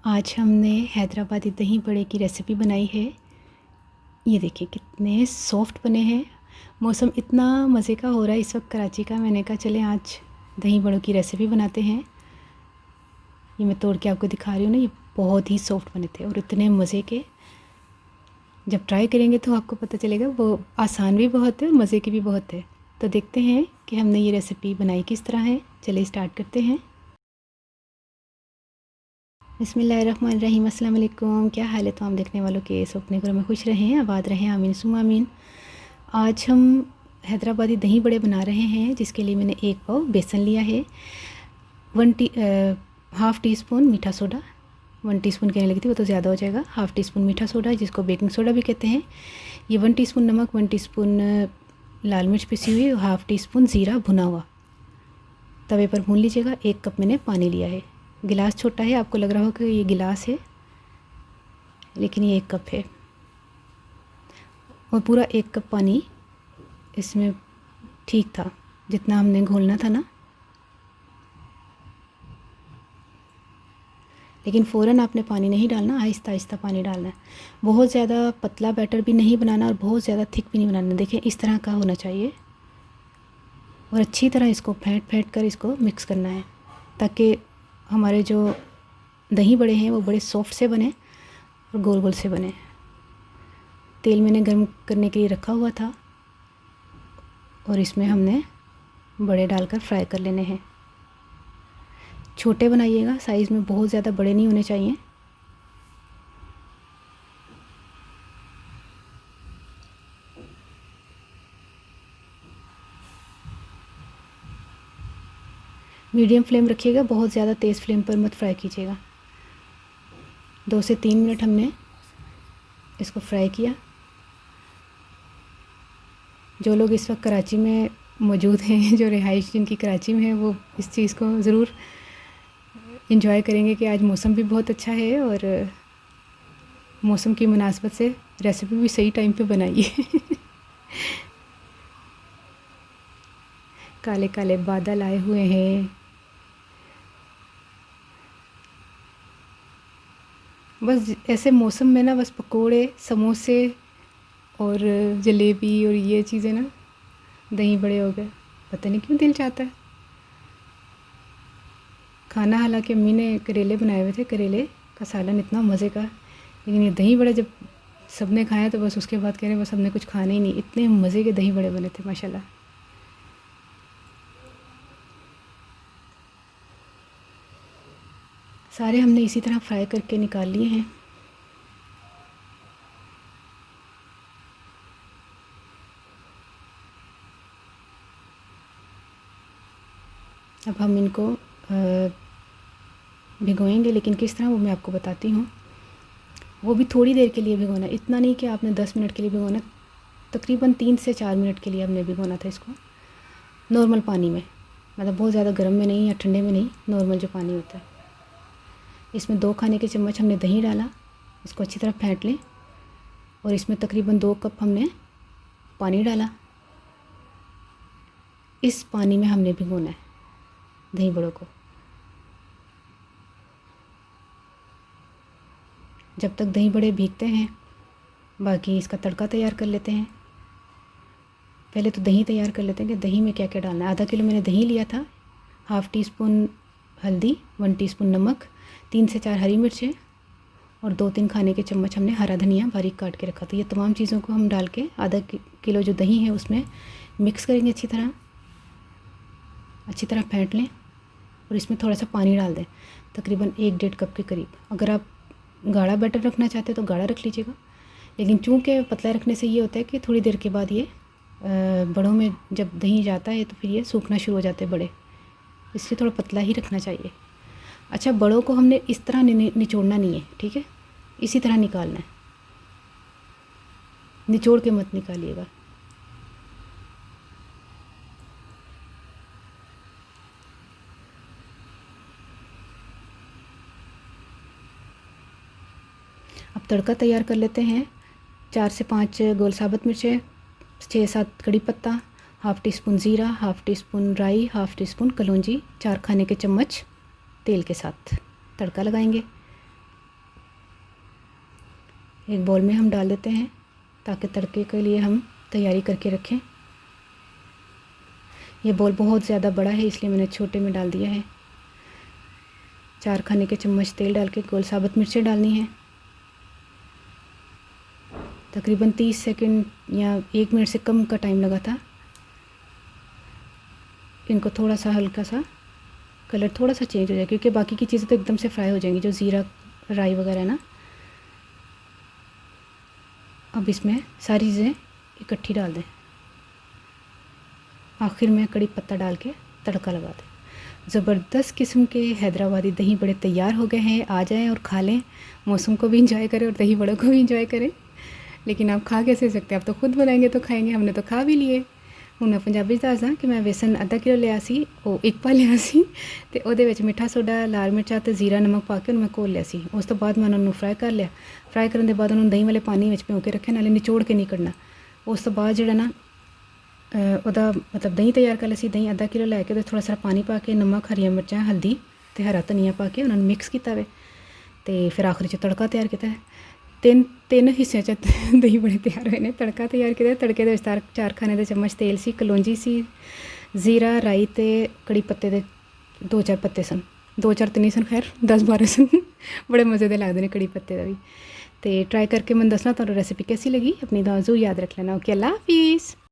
आज हमने हैदराबादी दही बड़े की रेसिपी बनाई है। ये देखिए कितने सॉफ्ट बने हैं। मौसम इतना मज़े का हो रहा है इस वक्त कराची का। मैंने कहा चलें आज दही बड़ों की रेसिपी बनाते हैं। ये मैं तोड़ के आपको दिखा रही हूँ ना, ये बहुत ही सॉफ्ट बने थे और इतने मज़े के। जब ट्राई करेंगे तो आपको पता चलेगा वो आसान भी बहुत है और मज़े की भी बहुत है। तो देखते हैं कि हमने ये रेसिपी बनाई किस तरह है। चलिए स्टार्ट करते हैं। बिस्मिल्लाहिर्रहमानिर्रहीम। अस्सलाम वालेकुम। क्या हाल है तमाम देखने वालों के? सब अपने घरों में खुश रहें, आबाद रहें, आमीन सुम्मा आमीन। आज हम हैदराबादी दही बड़े बना रहे हैं, जिसके लिए मैंने 1 पाव बेसन लिया है, हाफ़ टी स्पून मीठा सोडा, 1 टीस्पून कहने लगी थी वो तो ज़्यादा हो जाएगा, हाफ़ टी स्पून मीठा सोडा जिसको बेकिंग सोडा भी कहते हैं, ये 1 टीस्पून नमक, 1 टीस्पून लाल मिर्च पिसी हुई, हाफ़ टी स्पून ज़ीरा भुना हुआ। तवे पर भून लीजिएगा। 1 कप मैंने पानी लिया है। गिलास छोटा है, आपको लग रहा होगा कि ये गिलास है, लेकिन ये 1 कप है और पूरा 1 कप पानी इसमें ठीक था जितना हमने घोलना था ना। लेकिन फ़ौरन आपने पानी नहीं डालना, आहिस्ता आहिस्ता पानी डालना है। बहुत ज़्यादा पतला बैटर भी नहीं बनाना और बहुत ज़्यादा थिक भी नहीं बनाना। देखें इस तरह का होना चाहिए और अच्छी तरह इसको फेंट कर इसको मिक्स करना है, ताकि हमारे जो दही बड़े हैं वो बड़े सॉफ्ट से बने और गोल गोल से बने। तेल मैंने गर्म करने के लिए रखा हुआ था और इसमें हमने बड़े डालकर फ्राई कर लेने हैं। छोटे बनाइएगा, साइज़ में बहुत ज़्यादा बड़े नहीं होने चाहिए। मीडियम फ्लेम रखिएगा, बहुत ज़्यादा तेज़ फ्लेम पर मत फ्राई कीजिएगा। 2 से 3 मिनट हमने इसको फ्राई किया। जो लोग इस वक्त कराची में मौजूद हैं, जो रिहाइश जिनकी कराची में है, वो इस चीज़ को ज़रूर इंजॉय करेंगे कि आज मौसम भी बहुत अच्छा है और मौसम की मुनासबत से रेसिपी भी सही टाइम पे बनाई है। काले काले बादल आए हुए हैं। बस ऐसे मौसम में ना बस पकोड़े, समोसे और जलेबी और ये चीज़ें ना, दही बड़े हो गए, पता नहीं क्यों दिल चाहता है खाना। हालांकि अम्मी ने करेले बनाए हुए थे, करेले का सालन इतना मज़े का, लेकिन ये दही बड़े जब सबने खाया तो बस उसके बाद कह रहे बस हमने कुछ खाना ही नहीं। इतने मज़े के दही बड़े बने थे माशाल्लाह। सारे हमने इसी तरह फ्राई करके निकाल लिए हैं। अब हम इनको भिगोएंगे, लेकिन किस तरह वो मैं आपको बताती हूँ। वो भी थोड़ी देर के लिए भिगोना, इतना नहीं कि आपने 10 मिनट के लिए भिगोना, तकरीबन 3 से 4 मिनट के लिए हमने भिगोना था इसको, नॉर्मल पानी में, मतलब बहुत ज़्यादा गर्म में नहीं या ठंडे में नहीं, नॉर्मल जो पानी होता है। इसमें 2 खाने के चम्मच हमने दही डाला, इसको अच्छी तरह फेंट लें और इसमें तकरीबन 2 कप हमने पानी डाला। इस पानी में हमने भिगोना है दही बड़ों को जब तक दही बड़े भीगते हैं। बाकी इसका तड़का तैयार कर लेते हैं। पहले तो दही तैयार कर लेते हैं कि दही में क्या क्या डालना है। आधा किलो मैंने दही लिया था, हाफ़ टी स्पून हल्दी, 1 टीस्पून नमक, 3 से 4 हरी मिर्चें और 2-3 खाने के चम्मच हमने हरा धनिया बारीक काट के रखा था। ये तमाम चीज़ों को हम डाल के आधा किलो जो दही है उसमें मिक्स करेंगे अच्छी तरह फेंट लें और इसमें थोड़ा सा पानी डाल दें, तकरीबन 1-1.5 कप के करीब। अगर आप गाढ़ा बैटर रखना चाहते हैं तो गाढ़ा रख लीजिएगा, लेकिन चूँकि पतला रखने से ये होता है कि थोड़ी देर के बाद ये बड़ों में जब दही जाता है तो फिर ये सूखना शुरू हो जाते हैं बड़े, इसलिए थोड़ा पतला ही रखना चाहिए। अच्छा, बड़ों को हमने इस तरह निचोड़ना नहीं है, ठीक है, इसी तरह निकालना है, निचोड़ के मत निकालिएगा। अब तड़का तैयार कर लेते हैं। 4 से 5 गोल साबुत मिर्चें, 6-7 कड़ी पत्ता, हाफ़ टी स्पून ज़ीरा, हाफ़ टी स्पून राई, हाफ़ टी स्पून कलौंजी, 4 खाने के चम्मच तेल के साथ तड़का लगाएंगे। एक बॉल में हम डाल देते हैं ताकि तड़के के लिए हम तैयारी करके रखें। ये बॉल बहुत ज़्यादा बड़ा है इसलिए मैंने छोटे में डाल दिया है। 4 खाने के चम्मच तेल डाल के गोल साबुत मिर्चें डालनी है। तकरीबन 30 सेकंड या 1 मिनट से कम का टाइम लगा था। इनको थोड़ा सा हल्का सा कलर थोड़ा सा चेंज हो जाए क्योंकि बाकी की चीज़ें तो एकदम से फ्राई हो जाएंगी, जो ज़ीरा राई वगैरह है ना। अब इसमें सारी चीज़ें इकट्ठी डाल दें। आखिर में कड़ी पत्ता डाल के तड़का लगा दें। ज़बरदस्त किस्म के हैदराबादी दही बड़े तैयार हो गए हैं। आ जाएं और खा लें। मौसम को भी इंजॉय करें और दही बड़ों को भी इंजॉय करें। लेकिन आप खा कैसे सकते हैं, आप तो खुद बनाएंगे तो खाएंगे, हमने तो खा भी लिए। हूँ मैं पंजाबी दसदा कि मैं बेसन आधा किलो लिया सी, वो 1 पा लिया सी ते ओहदे विच मिठा सोडा, लाल मिर्चा ते जीरा नमक पा के मैं घोल लिया सी। उस तो बाद मैं उन्होंने फ्राई कर लिया। फ्राई करने के बाद उन्होंने दही वाले पानी में भिगो के रखे, नाले निचोड़ के नहीं कढ़ना। उस तो बाद जिहड़ा ना ਉਹਦਾ मतलब दही तैयार कर लिया सी। दही आधा किलो लैके तो थोड़ा सा पानी पा के नमक, हरिया मिर्चा, हल्दी ते हरा धनिया पा के उन्होंने मिक्स किया वे ते फिर आखिर च तड़का तैयार किया। तीन हिस्सों च दही बड़े तैयार हुए ने। तड़का तैयार किया, तड़के दे 4 खाने के चम्मच तेल सी, कलौंजी सी, जीरा राई ते कड़ी पत्ते दे 2-4 पत्ते सन। 2-4 तो नहीं सन, खैर 10-12 सन। बड़े मज़े दे लगते हैं कड़ी पत्ते का भी। तो ट्राई करके मैं दसना तुहानू रेसिपी कैसी लगी। अपनी दुआ ज़रूर याद रख लेना। ओके, अल्लाह हाफिज़।